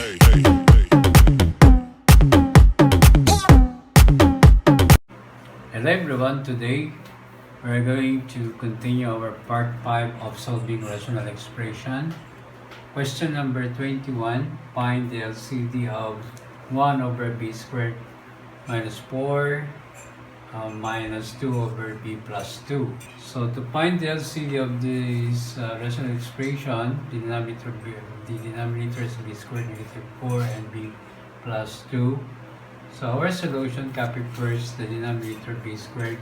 Hello everyone, today we're going to continue our part 5 of solving rational expression. Question number 21, find the LCD of 1 over b squared minus 4 minus 2 over b plus 2. So to find the LCD of this rational expression, the denominator is b squared negative 4 and b plus 2. So our solution, copy first the denominator b squared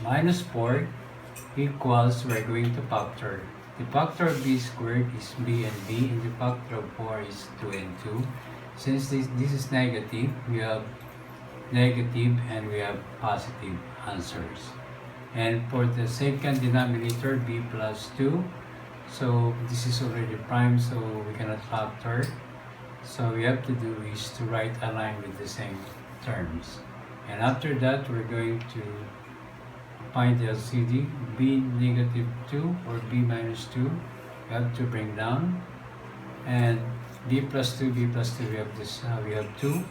minus 4 equals, we're going to factor. The factor of b squared is b and b, and the factor of 4 is 2 and 2. Since this is negative, we have negative and we have positive answers. And for the second denominator, b plus 2, so this is already prime, so we cannot factor. So we have to do is to write a line with the same terms. And after that, we're going to find the LCD, b negative 2 or b minus 2, we have to bring down. And b plus 2, we have this, we have 2,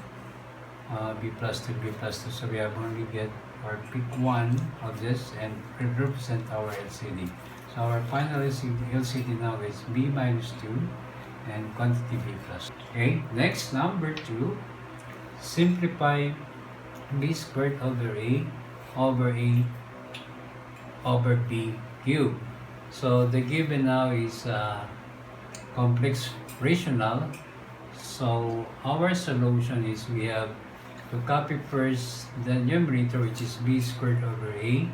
b plus 2, so we have only get or pick one of this and represent our LCD. So our final LCD now is b minus 2 and quantity b plus. Okay, next, number 2, simplify b squared over a over b cubed. So the given now is complex rational. So our solution is we have to copy first the numerator, which is b squared over a,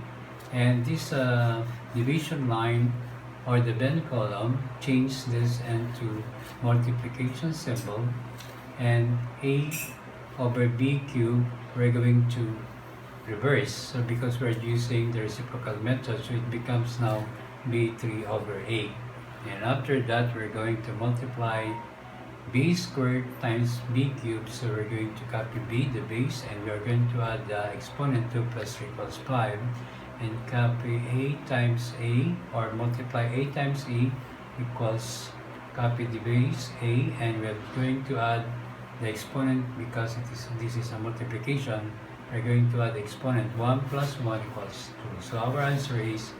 and this division line or the Venn column, change this into multiplication symbol, and a over b cubed we're going to reverse. So because we're using the reciprocal method, so it becomes now b3 over a. And after that, we're going to multiply b squared times b cubed. So we're going to copy b, the base, and we're going to add the exponent 2 plus 3 equals 5. And copy a times a, or multiply a times e equals, copy the base a, and we're going to add the exponent because this is a multiplication. We're going to add the exponent 1 plus 1 equals 2. So our answer is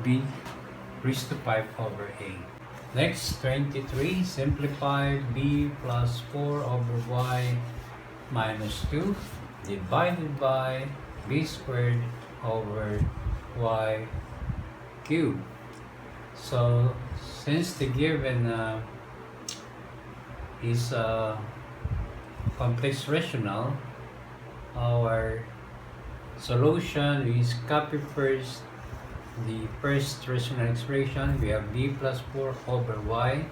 b raised to 5 over a. Next, 23, simplify b plus 4 over y minus 2 divided by b squared over y cubed. So since the given is complex rational, our solution is copy first the first rational expression. We have b plus 4 over y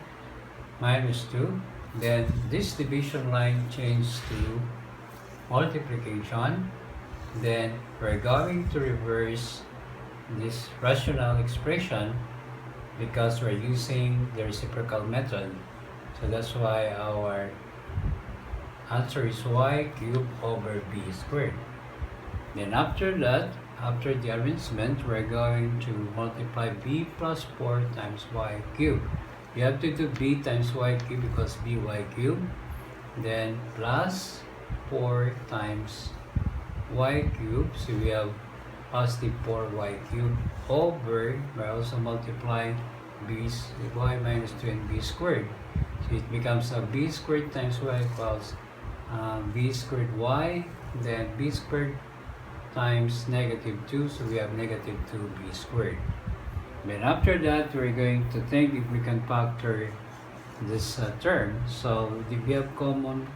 minus 2. Then this division line changes to multiplication. Then we're going to reverse this rational expression because we're using the reciprocal method. So that's why our answer is y cubed over b squared. Then after that, after the arrangement, we're going to multiply b plus 4 times y cubed. You have to do b times y cubed because by cubed. Then plus 4 times y cubed, so we have positive 4y cubed over, we also multiply y minus 2 and b squared. So it becomes a b squared times y equals b squared y, then b squared times negative 2, so we have negative 2b squared. Then after that, we're going to think if we can factor this term. So we have common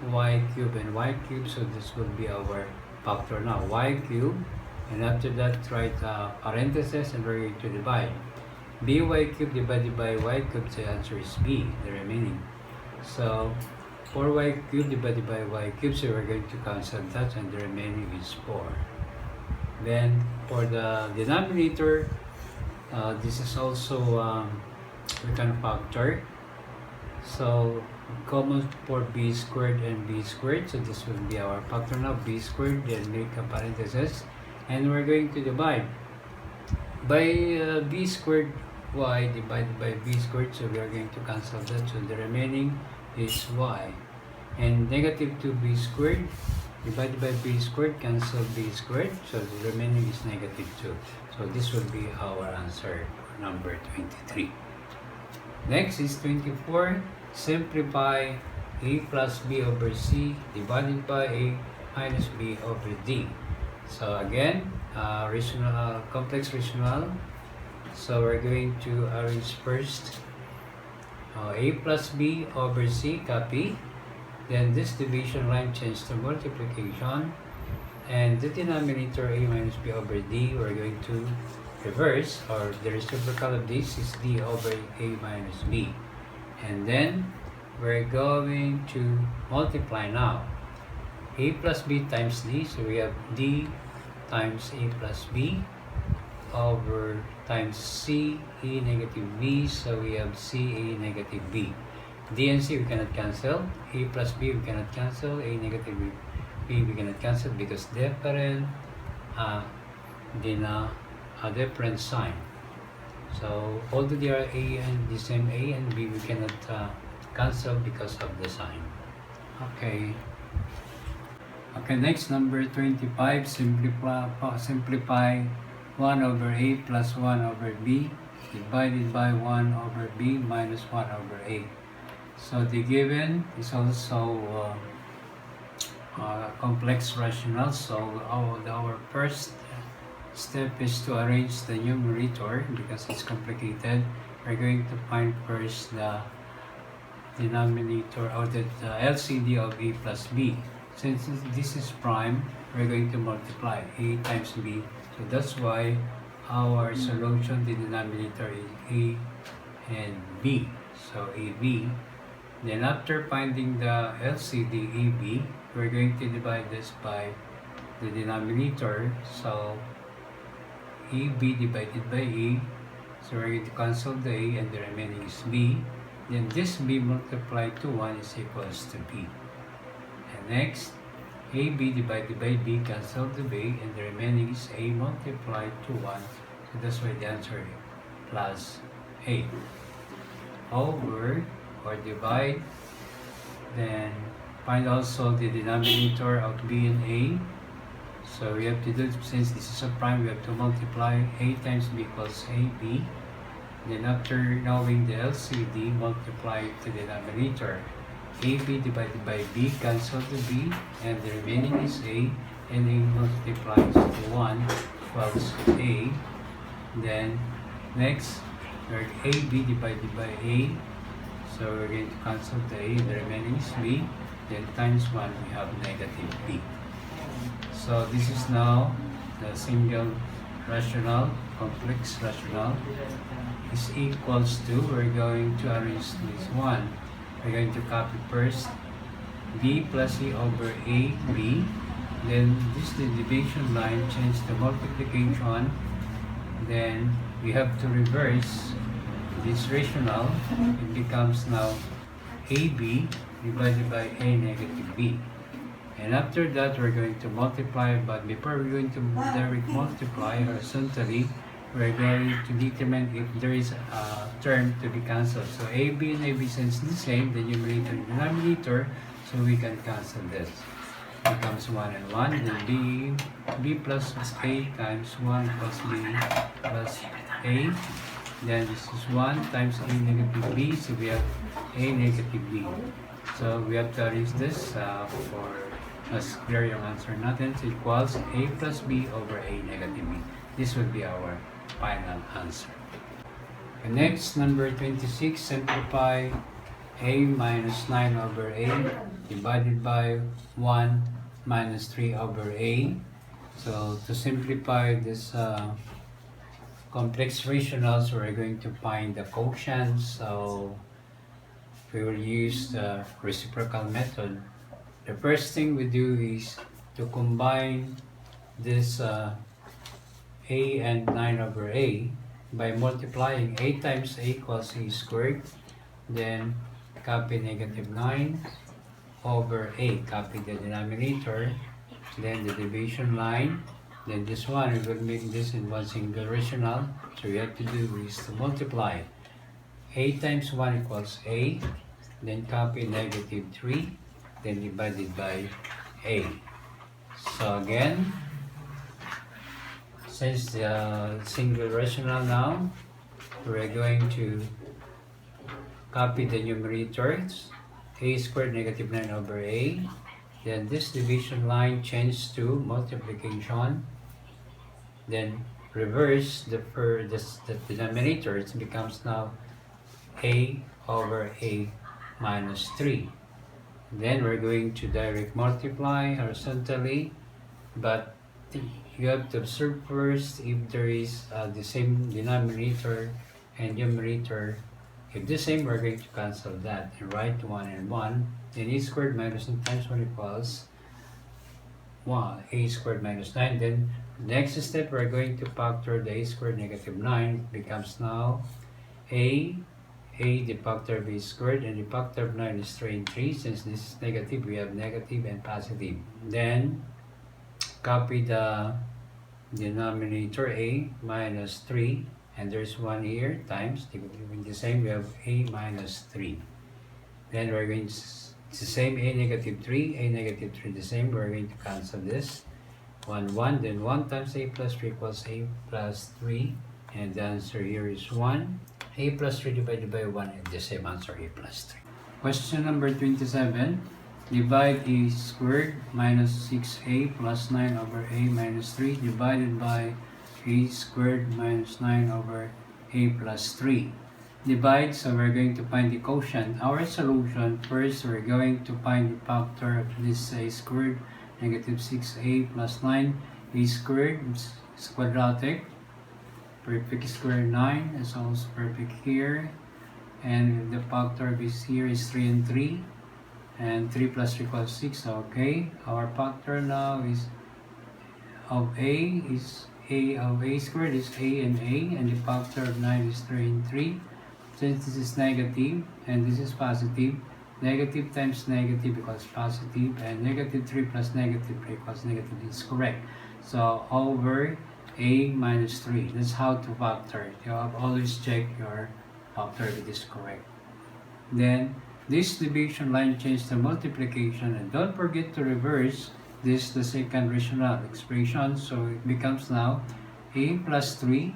y cubed and y cubed, so this will be our factor now, y cubed, and after that write parentheses and we're going to divide. By cubed divided by y cubed, the answer is b, the remaining. So 4y cubed divided by y cubed, so we're going to cancel that and the remaining is 4. Then for the denominator, this is also we can factor. So common for b squared and b squared, so this will be our factor now, b squared, then make a parenthesis, and we're going to divide by b squared y divided by b squared, so we are going to cancel that, so the remaining is y. And negative 2b squared divided by b squared, cancel b squared, so the remaining is negative 2. So this will be our answer for number 23. Next is 24. Simplify a plus b over c divided by a minus b over d. So again, rational, complex rational. So we're going to arrange first a plus b over c, copy. Then this division line changes to multiplication. And the denominator a minus b over d, we're going to reverse, or the reciprocal of this is d over a minus b. And then we're going to multiply now. A plus b times d, so we have d times a plus b over times c a negative b, so we have c a negative b. D and c we cannot cancel, a plus b we cannot cancel, a negative b we cannot cancel because different different sign. So although they are a and the same a and b, we cannot cancel because of the sign. Okay. Okay, next number 25, simplify 1 over a plus 1 over b divided by 1 over b minus 1 over a. So the given is also complex rational. So our first step is to arrange the numerator because it's complicated. We're going to find first the denominator or the LCD of a plus b. Since this is prime, we're going to multiply a times b. So that's why our solution, the denominator is a and b. So ab. Then after finding the LCD AB, we're going to divide this by the denominator. So AB divided by A. So we're going to cancel the A and the remaining is B. Then this B multiplied to 1 is equals to B. And next, AB divided by B, cancel the B, and the remaining is A multiplied to 1. So that's why the answer is plus A. Over or divide, then find also the denominator of b and a. So we have to do, since this is a prime, we have to multiply a times b equals ab. Then after knowing the LCD, multiply to the denominator. ab divided by b, cancel the b, and the remaining is a, and a multiplies to 1 equals a. Then next, ab divided by a. So we're going to cancel the a, the remaining is b, then times 1 we have negative b. So this is now the single rational, complex rational is equals to, we're going to arrange this one. We're going to copy first b plus a over a, b, then this the division line, change to multiplication, then we have to reverse this rational. It becomes now AB divided by A negative B. And after that, we're going to multiply, but before we're going to direct multiply horizontally, we're going to determine if there is a term to be cancelled. So AB and AB, since the same, the numerator and denominator, so we can cancel this. It becomes 1 and 1, then B plus A times 1 plus B plus A. Then this is 1 times a negative b, so we have a negative b. So we have to arrange this for mas clear yung answer natin. So equals a plus b over a negative b. This will be our final answer. And next, number 26, simplify a minus 9 over a divided by 1 minus 3 over a. So to simplify this complex rationals, we're going to find the quotients. So we will use the reciprocal method. The first thing we do is to combine this a and 9 over a by multiplying. A times a equals a squared, then copy negative 9 over a, copy the denominator, then the division line. Then this one, we will make this in one single rational. So we have to do is to multiply. A times 1 equals A. then copy negative 3, then divided by a. So again, since the single rational now, we're going to copy the numerators, a squared negative 9 over a. Then this division line changes to multiplication. Then reverse the denominator, it becomes now a over a minus 3. Then we're going to direct multiply horizontally, but you have to observe first if there is the same denominator and numerator. If the same, we're going to cancel that and write 1 and 1. Then a squared minus 9 times 1 equals 1, a squared minus 9. Then next step, we're going to factor the a squared negative 9. It becomes now the factor of a squared, and the factor of 9 is 3 and 3. Since this is negative, we have negative and positive. Then copy the denominator a minus 3, and there's 1 here, times the same, we have a minus 3. Then we're going to it's the same, a negative 3 the same, we're going to cancel this 1 1, then 1 times a plus 3 equals a plus 3, and the answer here is 1. A plus 3 divided by 1, and the same answer, a plus 3. Question number 27. Divide a squared minus 6a plus 9 over a minus 3 divided by a squared minus 9 over a plus 3. Divide, so we're going to find the quotient. Our solution, first we're going to find the factor of this a squared negative 6a plus 9. A squared is quadratic. Perfect square 9 is also perfect here, and the factor of this here is 3 and 3, and 3 plus 3 equals 6. Okay, our factor now is of a of a squared is a, and the factor of 9 is 3 and 3. Since this is negative and this is positive, negative times negative equals positive, and negative 3 plus negative 3 equals negative is correct. So over a minus 3. That's how to factor it. You have always check your factor if it is correct. Then this division line changes to multiplication, and don't forget to reverse this the second rational expression. So it becomes now a plus 3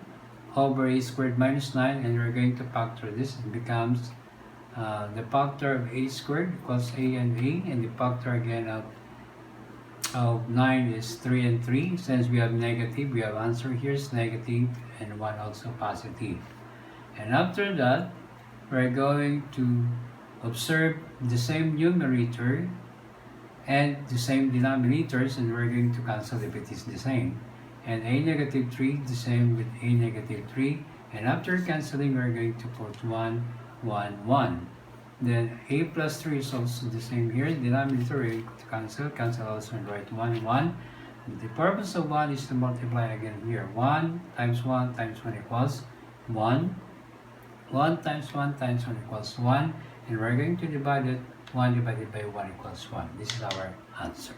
over a squared minus 9, and we're going to factor this. It becomes the factor of a squared equals a, and the factor again of 9 is 3 and 3. Since we have negative, we have answer here is negative, and 1 also positive. And after that, we're going to observe the same numerator and the same denominators, and we're going to cancel if it is the same. And a negative 3 the same with a negative 3, and after cancelling, we're going to put 1 1 1. Then a plus 3 is also the same here. Denominator we're going to cancel also, and write 1 1. The purpose of 1 is to multiply again here. 1 times 1 times 1 equals 1. 1 times 1 times 1 equals 1. And we're going to divide it. 1 divided by 1 equals 1. This is our answer.